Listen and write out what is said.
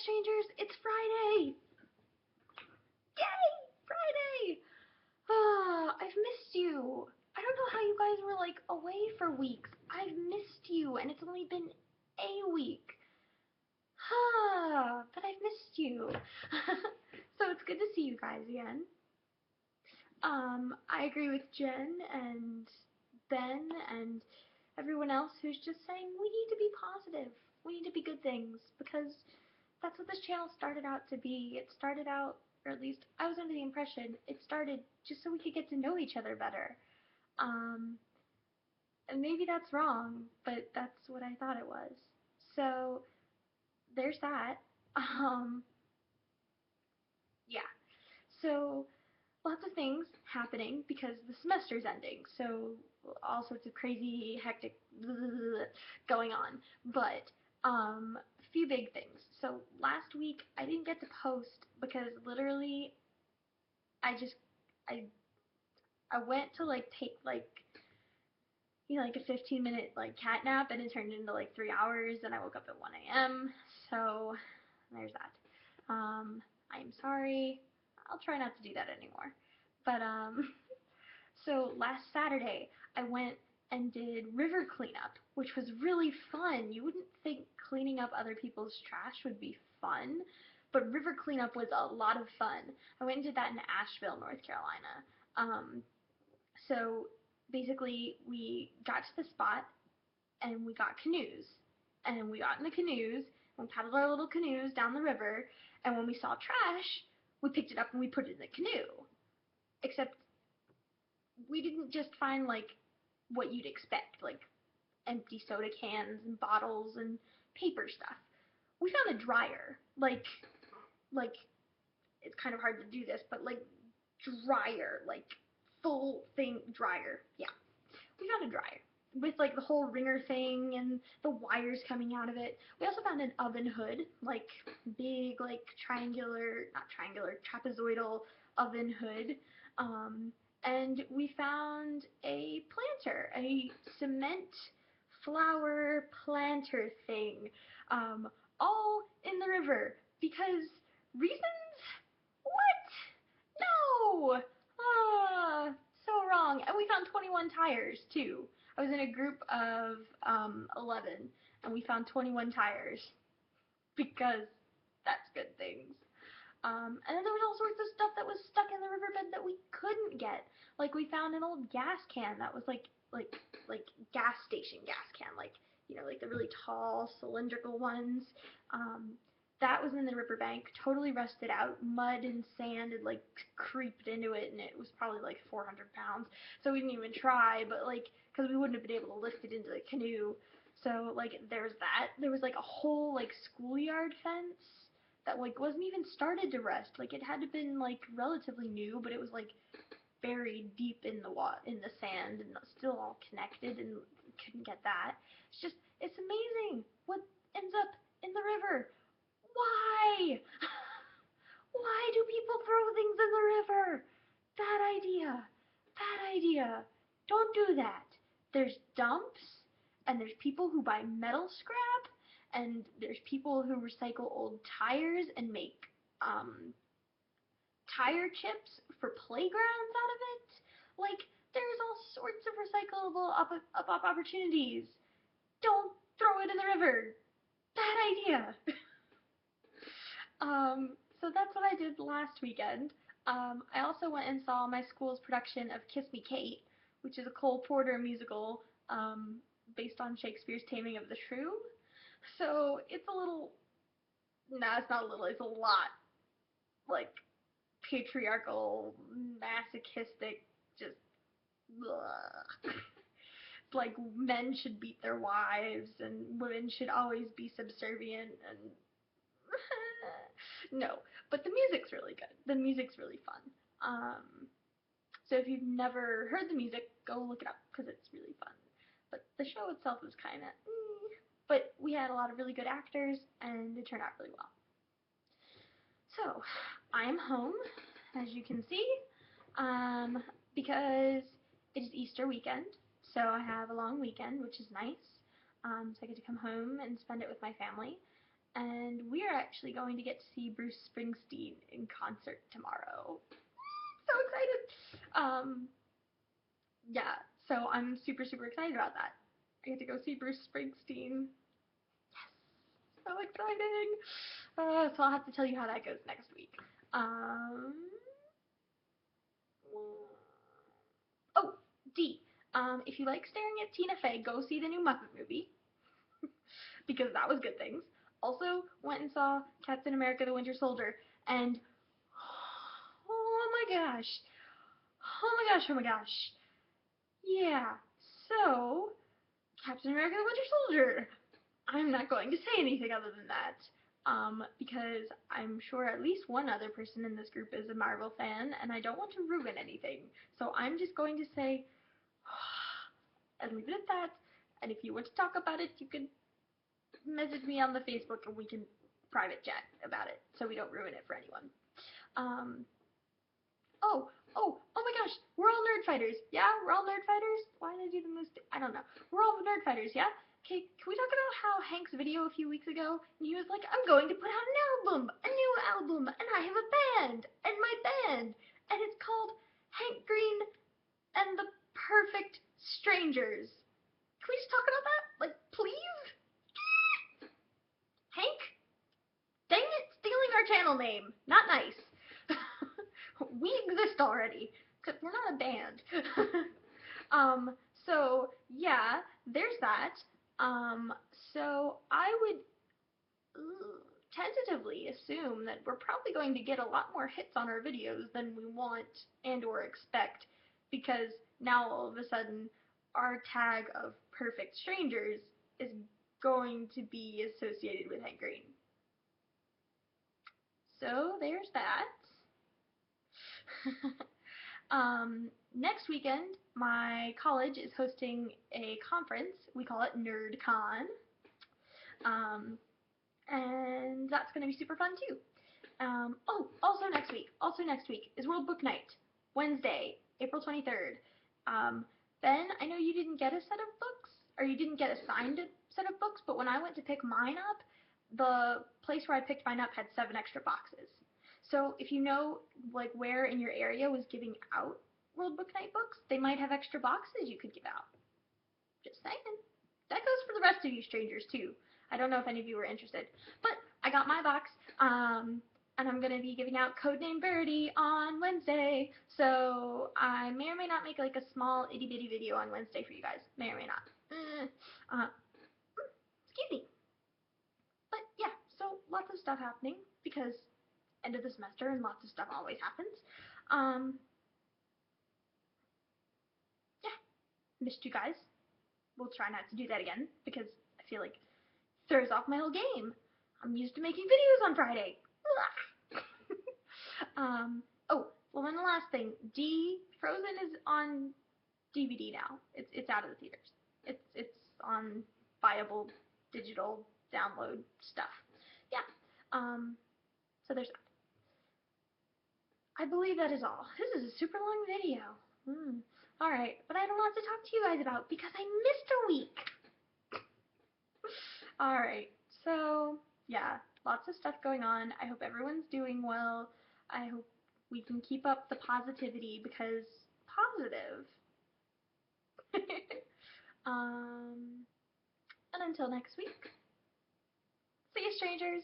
strangers, it's Friday! Yay! Friday! Ah, I've missed you. I don't know how you guys were like away for weeks. I've missed you, and it's only been a week. But I've missed you. So it's good to see you guys again. I agree with Jen and Ben and everyone else who's just saying we need to be positive. We need to be good things because that's what this channel started out to be. It started out, or at least I was under the impression, it started just so we could get to know each other better. Um, and maybe that's wrong, but that's what I thought it was. So there's that. Um, yeah. So lots of things happening because the semester's ending. So all sorts of crazy, hectic going on. But a few big things. So last week I didn't get to post because literally I just I I went to like take like like a 15-minute like cat nap and it turned into like 3 hours and I woke up at 1 a.m. So there's that. I'm sorry. I'll try not to do that anymore. But so last Saturday I went and did river cleanup, which was really fun. You wouldn't think cleaning up other people's trash would be fun, but river cleanup was a lot of fun. I went and did that in Asheville, North Carolina. So basically we got to the spot and we got canoes. And we got in the canoes and we paddled our little canoes down the river, and when we saw trash, we picked it up and we put it in the canoe. Except we didn't just find like what you'd expect, like empty soda cans and bottles and paper stuff. We found a dryer. Like it's kind of hard to do this, but like dryer, like full thing dryer. Yeah. We found a dryer with like the whole ringer thing and the wires coming out of it. We also found an oven hood, like big, like triangular, not triangular, trapezoidal oven hood. Um, and we found a planter, a cement flower planter thing, all in the river because reasons? What? No! Ah, so wrong. And we found 21 tires too. I was in a group of 11, and we found 21 tires because that's good things. And then there was all sorts of stuff that was stuck in the riverbed that we couldn't get. Like we found an old gas can that was like gas station gas can, like like the really tall cylindrical ones. That was in the riverbank, totally rusted out. Mud and sand had like creeped into it, and it was probably like 400 pounds. So we didn't even try, but like, because we wouldn't have been able to lift it into the canoe. So like, there's that. There was like a whole like schoolyard fence that like wasn't even started to rust. Like it had to been like relatively new, but it was like buried deep in the in the sand and still all connected, and couldn't get that. It's amazing what ends up in the river. Why? Why do people throw things in the river? Bad idea. Bad idea. Don't do that. There's dumps, and there's people who buy metal scrap, and there's people who recycle old tires and make tire chips for playgrounds out of it. Like, there's all sorts of recyclable opportunities. Don't throw it in the river. Bad idea. So that's what I did last weekend. I also went and saw my school's production of Kiss Me Kate, which is a Cole Porter musical based on Shakespeare's Taming of the Shrew. So it's a little, nah, it's not a little, it's a lot, like, patriarchal, masochistic, just, ugh. It's like men should beat their wives and women should always be subservient and no, but the music's really good. The music's really fun. So if you've never heard the music, go look it up because it's really fun. But the show itself was kind of, but we had a lot of really good actors and it turned out really well. So I am home, as you can see, because it is Easter weekend. So I have a long weekend, which is nice. So I get to come home and spend it with my family. and we are actually going to get to see Bruce Springsteen in concert tomorrow. So excited! Yeah, so I'm super, super excited about that. I get to go see Bruce Springsteen. Yes, so exciting! So I'll have to tell you how that goes next week. Oh, D. If you like staring at Tina Fey, go see the new Muppet movie because that was good things. Also, went and saw Captain America: The Winter Soldier, and oh my gosh, oh my gosh, oh my gosh, yeah. So, Captain America: The Winter Soldier. I'm not going to say anything other than that. Because I'm sure at least one other person in this group is a Marvel fan, and I don't want to ruin anything. So I'm just going to say, and leave it at that. And if you want to talk about it, you can message me on the Facebook and we can private chat about it so we don't ruin it for anyone. Um, oh my gosh, we're all nerd fighters. Yeah, we're all nerd fighters. Why did I do the most? I don't know. We're all nerd fighters, yeah? Okay, can we talk about how Hank's video a few weeks ago, and he was like, I'm going to put out an album, a new album, and I have a band, and my band, and it's called Hank Green and the Perfect Strangers. Can we just talk about that? Like, please? Hank? Dang it, stealing our channel name. Not nice. We exist already, because we're not a band. So, yeah, there's that. So I would tentatively assume that we're probably going to get a lot more hits on our videos than we want and or expect, because now all of a sudden our tag of perfect strangers is going to be associated with Hank Green. So there's that. Next weekend, my college is hosting a conference. We call it NerdCon. And that's going to be super fun too. Also next week is World Book Night, Wednesday, April 23rd. Ben, I know you didn't get a set of books, or you didn't get assigned a set of books, but when I went to pick mine up, the place where I picked mine up had 7 extra boxes. So if you know, like, where in your area was giving out World Book Night books, they might have extra boxes you could give out. Just saying. That goes for the rest of you strangers too. I don't know if any of you were interested, but I got my box, and I'm going to be giving out Codename Birdie on Wednesday, so I may or may not make like a small itty bitty video on Wednesday for you guys. May or may not. Excuse me. But yeah, so lots of stuff happening because end of the semester and lots of stuff always happens. Yeah, missed you guys. We'll try not to do that again because I feel like it throws off my whole game. I'm used to making videos on Friday. Oh, well, then the last thing, Frozen is on DVD now. It's out of the theaters. It's on viable digital download stuff. Yeah. So there's that. I believe that is all. This is a super long video. Alright, but I have a lot to talk to you guys about because I missed a week. Alright, so yeah, lots of stuff going on. I hope everyone's doing well. I hope we can keep up the positivity because positive. And until next week, see you strangers.